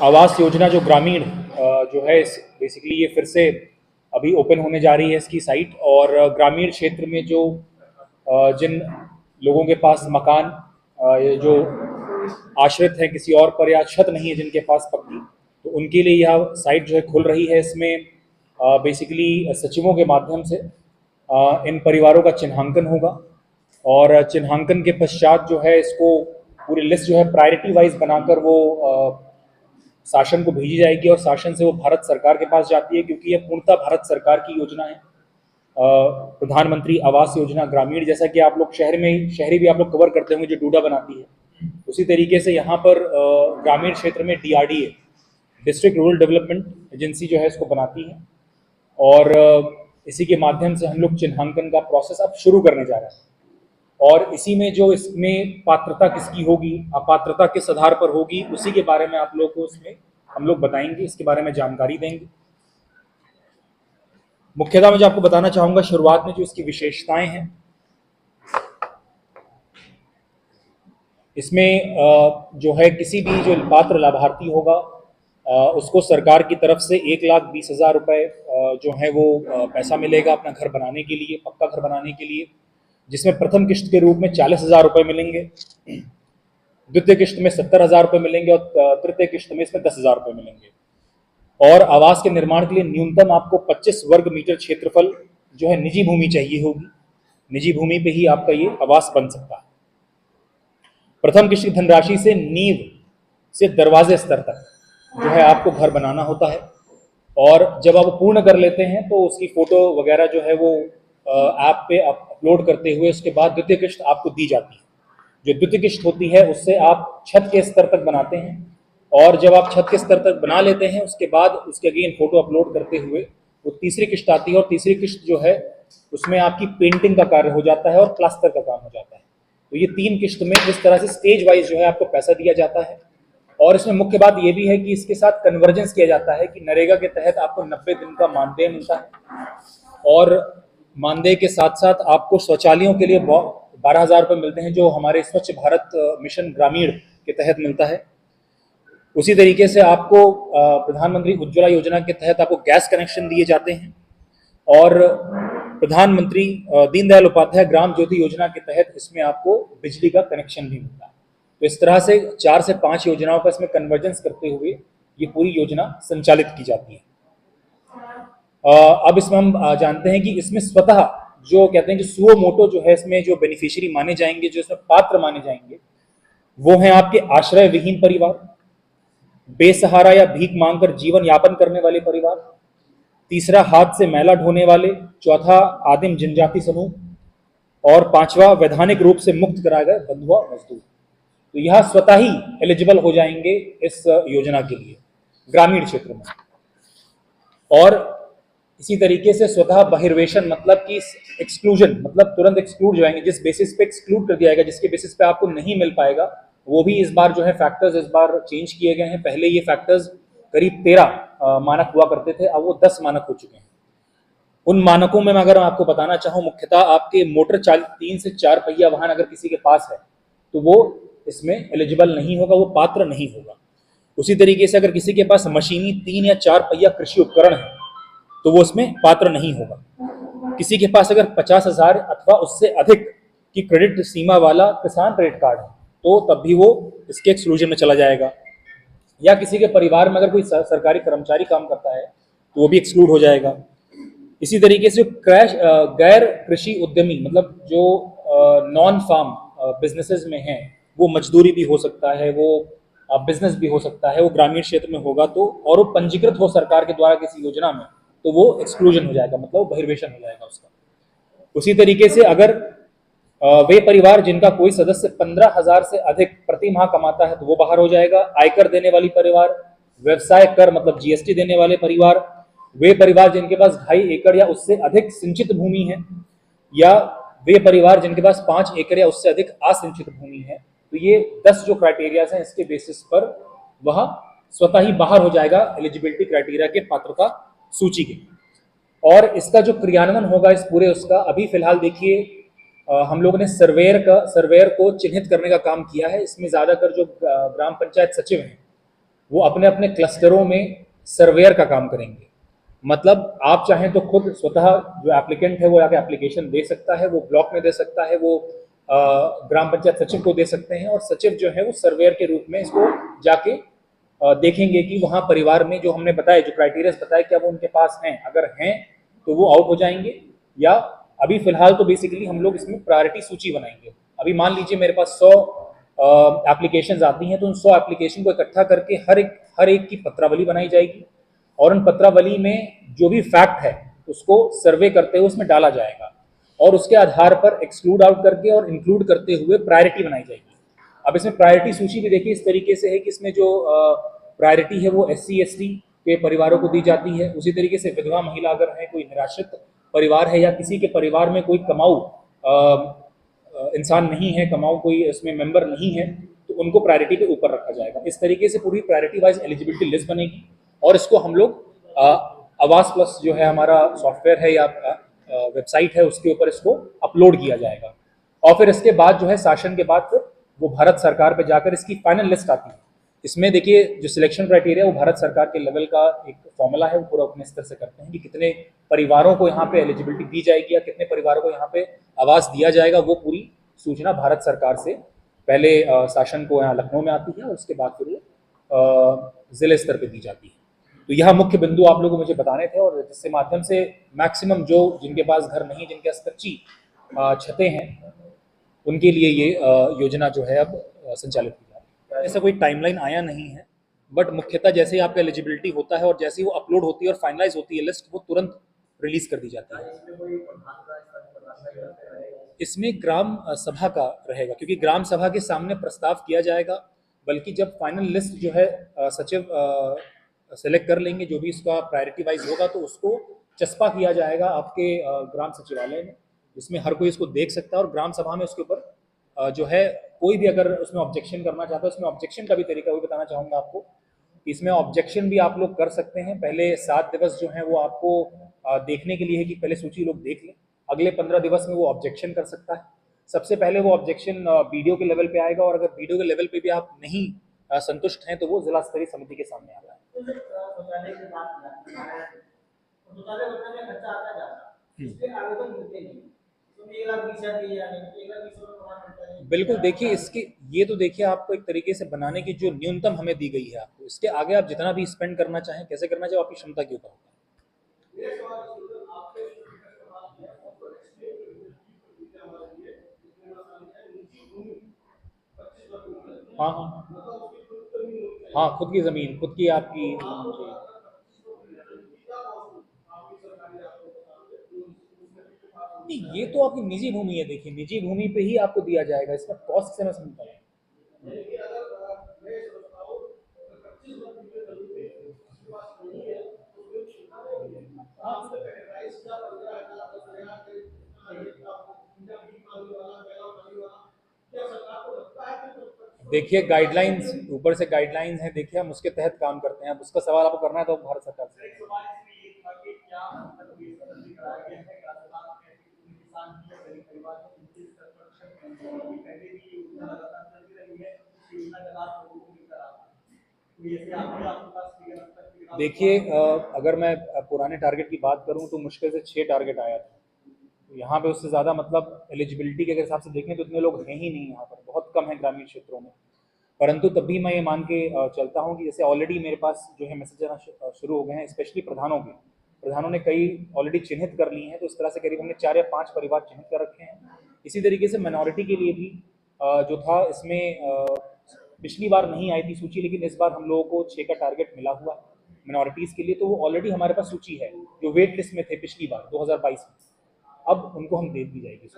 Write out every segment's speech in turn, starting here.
आवास योजना जो ग्रामीण जो है बेसिकली ये फिर से अभी ओपन होने जा रही है इसकी साइट। और ग्रामीण क्षेत्र में जो जिन लोगों के पास मकान ये जो आश्रित है किसी और पर या छत नहीं है जिनके पास पक्की, तो उनके लिए यह साइट जो है खुल रही है। इसमें बेसिकली सचिवों के माध्यम से इन परिवारों का चिन्हांकन होगा और चिन्हांकन के पश्चात जो है इसको पूरी लिस्ट जो है प्रायोरिटी वाइज बनाकर वो शासन को भेजी जाएगी और शासन से वो भारत सरकार के पास जाती है, क्योंकि यह पूर्णतः भारत सरकार की योजना है। प्रधानमंत्री आवास योजना ग्रामीण, जैसा कि आप लोग शहरी भी आप लोग कवर करते होंगे जो डूडा बनाती है, उसी तरीके से यहाँ पर ग्रामीण क्षेत्र में DRDA district rural development agency जो है इसको बनाती है और इसी के माध्यम से हम लोग चिन्हांकन का प्रोसेस अब शुरू करने जा रहे हैं। और इसी में जो इसमें पात्रता किसकी होगी, अपात्रता किस आधार पर होगी, उसी के बारे में आप लोग को इसमें हम लोग बताएंगे, इसके बारे में जानकारी देंगे। मुख्यतः मैं जो आपको बताना चाहूंगा शुरुआत में जो इसकी विशेषताएं हैं, इसमें जो है किसी भी जो पात्र लाभार्थी होगा उसको सरकार की तरफ से 1,20,000 रुपए जो है वो पैसा मिलेगा अपना घर बनाने के लिए, पक्का घर बनाने के लिए, जिसमें प्रथम किश्त के रूप में 40,000 रुपए मिलेंगे, द्वितीय किश्त में 70,000 रुपए मिलेंगे और तृतीय किश्त में इसमें 10,000 रुपए मिलेंगे। और आवास के निर्माण के लिए न्यूनतम आपको 25 वर्ग मीटर क्षेत्रफल जो है निजी भूमि चाहिए होगी। निजी भूमि पे ही आपका ये आवास बन सकता है। प्रथम किश्त की धनराशि से नींव से दरवाजे स्तर तक जो है आपको घर बनाना होता है और जब आप पूर्ण कर लेते हैं तो उसकी फोटो वगैरह जो है वो ऐप पे अपलोड करते हुए उसके बाद द्वितीय किश्त आपको दी जाती है। जो द्वितीय किश्त होती है उससे आप छत के स्तर तक बनाते हैं और जब आप छत के स्तर तक बना लेते हैं उसके बाद उसके अगेन फोटो अपलोड करते हुए वो तीसरी किश्त आती है और तीसरी किश्त जो है उसमें आपकी पेंटिंग का कार्य हो जाता है और प्लास्टर का काम हो जाता है। तो ये 3 किश्त में इस तरह से स्टेज वाइज जो है आपको पैसा दिया जाता है। और इसमें मुख्य बात ये भी है कि इसके साथ कन्वर्जेंस किया जाता है कि नरेगा के तहत आपको 90 दिन का मानदेय मिलता है और मानदेय के साथ साथ आपको शौचालयों के लिए 12,000 रुपये मिलते हैं जो हमारे स्वच्छ भारत मिशन ग्रामीण के तहत मिलता है। उसी तरीके से आपको प्रधानमंत्री उज्ज्वला योजना के तहत आपको गैस कनेक्शन दिए जाते हैं और प्रधानमंत्री दीनदयाल उपाध्याय ग्राम ज्योति योजना के तहत इसमें आपको बिजली का कनेक्शन भी मिलता है। तो इस तरह से 4 से 5 योजनाओं का इसमें कन्वर्जेंस करते हुए ये पूरी योजना संचालित की जाती है। अब इसमें हम जानते हैं कि इसमें स्वतः जो कहते हैं कि सुओ मोटो जो है इसमें जो बेनिफिशियरी माने जाएंगे, जो इसमें पात्र माने जाएंगे, वो हैं आपके आश्रय विहीन परिवार, बेसहारा या भीख मांगकर जीवन यापन करने वाले परिवार, तीसरा हाथ से मैला ढोने वाले, चौथा आदिम जनजाति समूह और पांचवा वैधानिक रूप से मुक्त कराए गए बंधुआ मजदूर। तो यह स्वतः ही एलिजिबल हो जाएंगे इस योजना के लिए ग्रामीण क्षेत्र में। और इसी तरीके से स्वतः बहिर्वेशन मतलब कि एक्सक्लूजन मतलब तुरंत एक्सक्लूड जाएंगे, जिस बेसिस पे एक्सक्लूड कर दिया जाएगा, जिसके बेसिस पे आपको नहीं मिल पाएगा, वो भी इस बार जो है फैक्टर्स इस बार चेंज किए गए हैं। पहले ये फैक्टर्स करीब 13 मानक हुआ करते थे, अब वो 10 मानक हो चुके हैं। उन मानकों में अगर मैं आपको बताना चाहूँ, मुख्यतः आपके मोटर चालित 3 से 4 पहिया वाहन अगर किसी के पास है तो वो इसमें एलिजिबल नहीं होगा, वो पात्र नहीं होगा। उसी तरीके से अगर किसी के पास मशीनी 3 या 4 पहिया कृषि उपकरण है तो वो इसमें पात्र नहीं होगा। किसी के पास अगर 50,000 अथवा उससे अधिक की क्रेडिट सीमा वाला किसान क्रेडिट कार्ड है तो तब भी वो इसके एक्सक्लूजन में चला जाएगा। या किसी के परिवार में अगर कोई सरकारी कर्मचारी काम करता है तो वो भी एक्सक्लूड हो जाएगा। इसी तरीके से गैर कृषि उद्यमी मतलब जो नॉन फार्म बिजनेसेस में हैं, वो मजदूरी भी हो सकता है, वो बिजनेस भी हो सकता है, वो ग्रामीण क्षेत्र में होगा तो, और वो पंजीकृत हो सरकार के द्वारा किसी योजना में, तो वो एक्सक्लूजन हो जाएगा, मतलब वो बहिर्वेशन हो जाएगा उसका। उसी तरीके से अगर वे परिवार जिनका कोई सदस्य 15,000 से अधिक प्रति माह कमाता है तो वो बाहर हो जाएगा। आयकर देने वाली परिवार, व्यवसाय कर मतलब GST देने वाले परिवार, वे परिवार जिनके पास 2.5 एकड़ या उससे अधिक सिंचित भूमि है, या वे परिवार जिनके पास 5 एकड़ या उससे अधिक असिंचित भूमि है। तो ये 10 जो क्राइटेरियाज हैं इसके बेसिस पर वह स्वतः ही बाहर हो जाएगा एलिजिबिलिटी क्राइटेरिया के पात्रता सूची के। और इसका जो क्रियान्वयन होगा इस पूरे उसका, अभी फिलहाल देखिए हम लोगों ने सर्वेयर को चिन्हित करने का काम किया है। इसमें ज्यादातर जो ग्राम पंचायत सचिव हैं वो अपने अपने क्लस्टरों में सर्वेयर का काम करेंगे। मतलब आप चाहें तो खुद स्वतः जो एप्लीकेंट है वो आके एप्लीकेशन दे सकता है, वो ब्लॉक में दे सकता है, वो ग्राम पंचायत सचिव को दे सकते हैं, और सचिव जो है वो सर्वेयर के रूप में इसको जाके देखेंगे कि वहाँ परिवार में जो हमने बताया, जो क्राइटेरिया बताया, क्या वो उनके पास हैं। अगर हैं तो वो आउट हो जाएंगे, या अभी फिलहाल तो बेसिकली हम लोग इसमें प्रायोरिटी सूची बनाएंगे। अभी मान लीजिए मेरे पास 100 एप्लीकेशंस आती हैं, तो उन 100 एप्लीकेशन को इकट्ठा करके हर एक की पत्रावली बनाई जाएगी, और उन पत्रावली में जो भी फैक्ट है उसको सर्वे करते हुए उसमें डाला जाएगा, और उसके आधार पर एक्सक्लूड आउट करके और इंक्लूड करते हुए प्रायोरिटी बनाई जाएगी। अब इसमें प्रायोरिटी सूची भी देखिए इस तरीके से है कि इसमें जो प्रायोरिटी है वो SC ST के परिवारों को दी जाती है। उसी तरीके से विधवा महिला अगर है, कोई निराश्रित परिवार है, या किसी के परिवार में कोई कमाऊ इंसान नहीं है, कमाऊ कोई इसमें मेंबर नहीं है, तो उनको प्रायोरिटी पे ऊपर रखा जाएगा। इस तरीके से पूरी प्रायोरिटी वाइज एलिजिबिलिटी लिस्ट बनेगी, और इसको हम लोग आवास प्लस जो है हमारा सॉफ्टवेयर है या वेबसाइट है उसके ऊपर इसको अपलोड किया जाएगा। और फिर इसके बाद जो है शासन के बाद फिर वो भारत सरकार पे जाकर इसकी फाइनल लिस्ट आती है। इसमें देखिए जो सिलेक्शन क्राइटेरिया वो भारत सरकार के लेवल का एक फॉर्मूला है, वो पूरा अपने स्तर से करते हैं कि कितने परिवारों को यहाँ पे एलिजिबिलिटी दी जाएगी या कितने परिवारों को यहाँ पे आवास दिया जाएगा। वो पूरी सूचना भारत सरकार से पहले शासन को यहाँ लखनऊ में आती है, और उसके बाद फिर वो जिले स्तर पे दी जाती है। तो यह मुख्य बिंदु आप लोगों को मुझे बताने थे, और जिससे माध्यम से मैक्सिमम जो जिनके पास घर नहीं, जिनके पास कच्ची छतें हैं, उनके लिए ये योजना जो है अब संचालित की जा रही है। ऐसा कोई टाइमलाइन आया नहीं है, बट मुख्यतः जैसे ही आपका एलिजिबिलिटी होता है और जैसे ही वो अपलोड होती है और फाइनलाइज होती है लिस्ट, वो तुरंत रिलीज कर दी जाती है। इसमें ग्राम सभा का रहेगा, क्योंकि ग्राम सभा के सामने प्रस्ताव किया जाएगा, बल्कि जब फाइनल लिस्ट जो है सचिव सेलेक्ट कर लेंगे, जो भी इसका प्रायोरिटी वाइज होगा, तो उसको चस्पा किया जाएगा आपके ग्राम सचिवालय में, जिसमें हर कोई इसको देख सकता है। और ग्राम सभा में उसके ऊपर जो है कोई भी अगर उसमें ऑब्जेक्शन करना चाहता है, उसमें ऑब्जेक्शन का भी तरीका वो बताना चाहूँगा आपको। इसमें ऑब्जेक्शन भी आप लोग कर सकते हैं। पहले 7 दिवस जो हैं वो आपको देखने के लिए है कि पहले सूची लोग देख लें, अगले 15 दिवस में वो ऑब्जेक्शन कर सकता है। सबसे पहले वो ऑब्जेक्शन वीडियो के लेवल पे आएगा, और अगर वीडियो के लेवल पे भी आप नहीं संतुष्ट हैं, तो वो जिला स्तरीय समिति के सामने आता है। बिल्कुल, देखिए इसके ये तो देखिए आपको एक तरीके से बनाने की जो न्यूनतम हमें दी गई है, आपको इसके आगे आप जितना भी स्पेंड करना चाहें, कैसे करना चाहें, आपकी क्षमता के ऊपर होता है। हाँ हाँ हाँ, खुद की जमीन, खुद की आपकी जमीन चाहिए। नहीं, ये तो आपकी निजी भूमि है। देखिए निजी भूमि पे ही आपको दिया जाएगा, इसका कॉस्ट से मैं समझता हूँ। देखिए गाइडलाइंस, ऊपर से गाइडलाइंस हैं, देखिए हम उसके तहत काम करते हैं। अब उसका सवाल आपको करना है तो भारत सरकार से। देखिए अगर मैं पुराने टारगेट की बात करूं तो मुश्किल से 6 टारगेट आया था। तो यहाँ पे उससे ज़्यादा मतलब एलिजिबिलिटी के हिसाब से देखें तो इतने लोग हैं ही नहीं, यहाँ पर बहुत कम है ग्रामीण क्षेत्रों में। परंतु तब भी मैं ये मान के चलता हूँ कि जैसे ऑलरेडी मेरे पास जो है मैसेज आना शुरू हो गए हैं, स्पेशली प्रधानों के। प्रधानों ने कई ऑलरेडी चिन्हित कर ली हैं, तो इस तरह से करीब हमने 4 या 5 परिवार चिन्हित कर रखे हैं। इसी तरीके से माइनॉरिटी के लिए भी जो था इसमें पिछली बार नहीं आई थी सूची, लेकिन इस बार हम लोगों को 6 का टारगेट मिला हुआ है मिनॉरिटीज़ के लिए। तो वो ऑलरेडी हमारे पास सूची है, जो वेट लिस्ट में थे पिछली बार 2022 में, अब उनको हम दे दी जाएगी।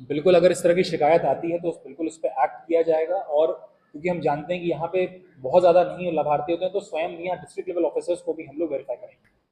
बिल्कुल, अगर इस तरह की शिकायत आती है तो बिल्कुल उस पर एक्ट किया जाएगा। और क्योंकि हम जानते हैं कि यहाँ पे बहुत ज़्यादा नहीं लाभार्थी होते हैं, तो स्वयं यहाँ डिस्ट्रिक्ट लेवल ऑफिसर्स को भी हम लोग वेरीफाई करेंगे।